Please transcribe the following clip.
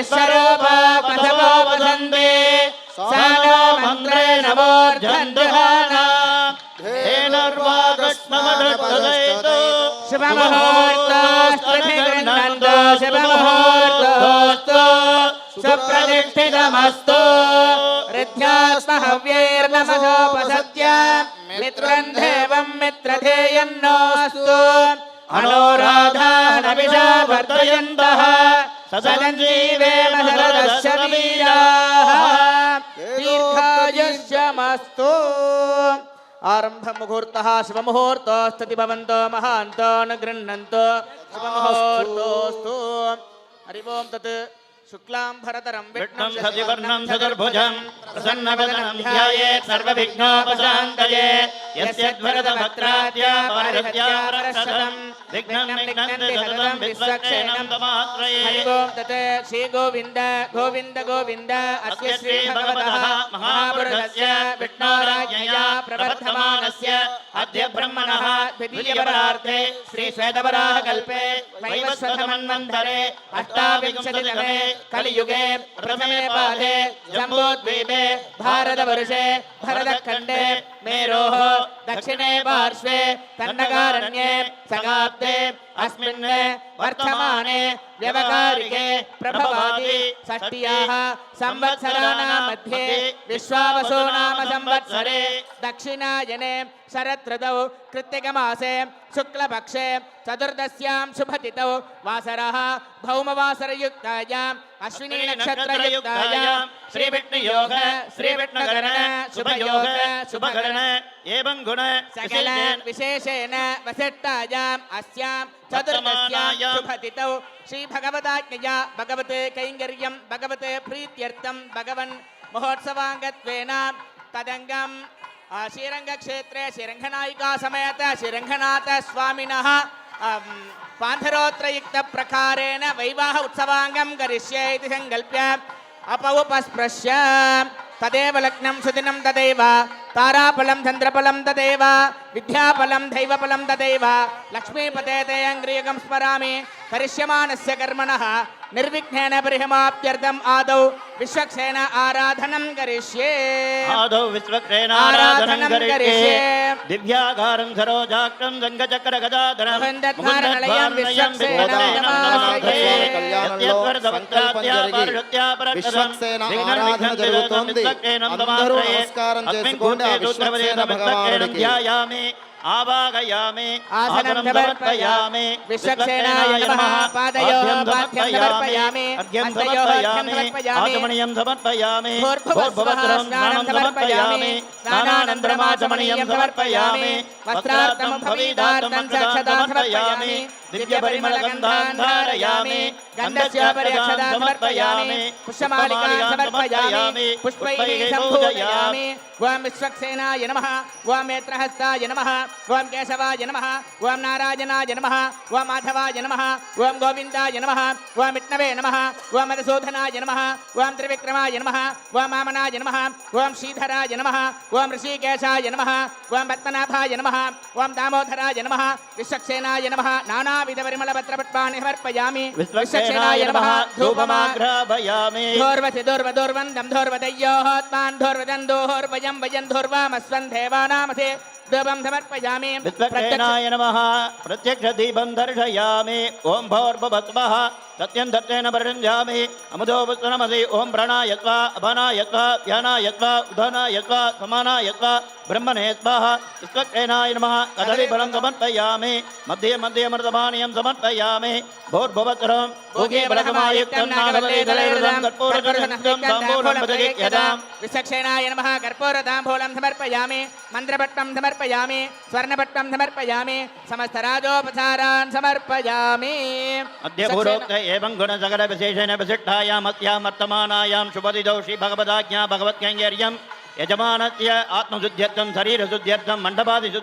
यस्वरूपो पथवो वसन्ते सा नो मन्त्रे नवोर्धन्दुहाना धेनुर्वागस्ममधत्तदैतो शुभमुहूर्तोऽस्ति गृह्णन्तु शुभमुहूर्तोऽस्तु सुप्रतिष्ठितमस्तु ऋद्ध्यास्म हव्यैर्नमसोपसत्य मित्रं देवं मित्रधेयन्नोऽस्तु अनोराधानविषा वर्धयन्तः सदञ्जीवेम शरदशवीराः दीर्घायुष्यमस्तु आरंभ मुहूर्तः शुभमुहूर्तोऽस्ति भवन्तो महान्तो न गृह्णन्तो शुभमुहूर्तोऽस्तु हरि ओं तत् शुक्लांबरधरं विष्णुं शशिवर्णं चतुर्भुजं प्रसन्नवदनं ध्यायेत् सर्वविघ्नोपशान्तये यस्य वरदभद्राद्या पारहत्या वरदशतं विघ्नं निघ्नन्ति सततं विश्वक्षेणं तमात्रये हरि ओं तत् श्री गोविन्द गोविन्द गोविन्द अस्य श्री भगवतः महापुरुषस्य विष्णोराज्ञया प्रवर्धमानस्य अद्य ब्रह्मणः द्वितीयपरार्थे श्री श्वेतवराहकल्पे वैवस्वतमन्वन्तरे अष्टाविंशतितमे कलियुगे प्रथमे पादे जम्बूद्वीपे भारतवर्षे भरतखण्डे मेरोः दक्षिणे पार्श्वे कन्नगारण्ये सगाब्दे अस्मिन् वर्तमाने व्यवहारिके प्रभवादि षष्ट्याः संवत्सराणां मध्ये विश्वावसु नाम संवत्सरे दक्षिणायने शरदृतौ कृत्तिकमासे शुक्लपक्षे चतुर्दश्यां शुभतिथौ वासरः भौमवासरयुक्तायाम् अश्विनी नक्षत्रयुक्तायां श्रीविष्णुयोग श्रीविष्णुकरण शुभयोग शुभकरण एवं गुण सकल विशेषेण वसिष्ठायाम् अस्यां चतुर्दश्यां शुभतिथौ श्री भगवदाज्ञया भगवते कैंकर्यं भगवते प्रीत्यर्थं भगवन् महोत्सवांगत्वेन तदंगं श्रीरंगक्षेत्रे श्रीरंगनायिका समेत श्रीरंगनाथ स्वामिनः पान्धरोत्रयुक्त प्रकारेण वैवाह उत्सवांगं करिष्ये इति संकल्प्य अपौपस्पृश्य तदेव लग्नं सुदिनं तदेव ताराफलं चन्द्रफलं तदेव विद्याफलं दैवफलं तदेव लक्ष्मीपते ते अङ्ग्रियकं स्मरामि करिष्यमाणस्य कर्मणः निर्विघ्नेन परिहमाप्त्यर्थम् आदौ विश्वक्सेन आराधनं करिष्ये आदौ विश्वक्सेन आराधनं करिष्ये दिव्यागारं सरोजाक्रं जङ्गचक्रगदाधरं मुकुन्दधारणलयं विश्वक्सेन नमामहे విశ్వక్సేన ఆరాధన జరుగుతోంది. అందరూ నమస్కారం చేసుకోండి. ఆ విశ్వక్సేన భగవానుడికి आवागयामि आसनं समर्पयामि विश्वक्सेनाय नमः पादयोः पाद्यं समर्पयामि हस्तयोः समर्पयामि आचमनीयं समर्पयामि भूर्भुवस्वः स्नानं समर्पयामि स्नानानन्तरमाचमनीयं समर्पयामि वस्त्रार्थं भविदार्थं च क्षतां समर्पयामि दिव्यपरिमलगन्धान् धारयामि गन्धस्योपरि अक्षतां समर्पयामि पुष्पमालिकां समर्पयामि पुष्पैः सम्पूजयामि ओं विश्वक्सेनाय नमः ओं नेत्रहस्ताय नमः ओं केशवाय नमः ओं नारायणाय नमः ओं माधवाय नमः ओं गोविन्दाय नमः ओं विष्णवे नमः ओं मधुसूदनाय नमः ओं त्रिविक्रमाय नमः ओं वामनाय नमः ओं श्रीधराय नमः ओं ऋषिकेशाय नमः ओं पद्मनाभाय नमः ओं दामोदराय नमः विश्वक्सेनाय नमः नानाविधपरिमलपत्रपुष्पाणि समर्पयामि विश्वक्सेनाय नमः धूपमाघ्रापयामि धूर्वन्दं धूर्वदय्योत्मान् धूर्वदन्दोर्वयं वयं धूर्वामस्वन् देवानामसे धूपं समर्पयामि विश्वक्सेनाय नमः प्रत्यक्षदीपं दर्शयामि ओं भौर्भवत्वः सत्यं दत्तेन परिरञ्जामि अमुदोपुत्रमसि ओं प्रणयत्वा अपनायत्वा व्यानायत्वा उदनायत्वा समानायत्वा ब्रह्मणे स्वाहा विश्वक्सेनाय नमः कदलीफलं समर्पयामि मध्ये मध्ये अमृतपानीयं समर्पयामि भौर्भवत्रं भोगे बलगमायुक्तं नागवल्लीदलैर्वृतं कर्पूरगणं ताम्बूलं प्रदीप्यताम् विश्वक्सेनाय नमः कर्पूरताम्बूलं समर्पयामि मन्त्रपट्टं समर्पयामि स्वर्णपट्टं समर्पयामि समस्तराजोपचारान् समर्पयामि अद्य पूर्वोक्त एवं गुणसकल विशेषेण विशिष्टायाम् अस्यां वर्तमानायां शुभतिथौ श्री भगवदाज्ञा भगवत्कैङ्कर्यं यजमानस्य आत्मशुद्ध्यर्थं शरीरशुद्ध्यर्थं मण्डपादिशुद्ध्यर्थं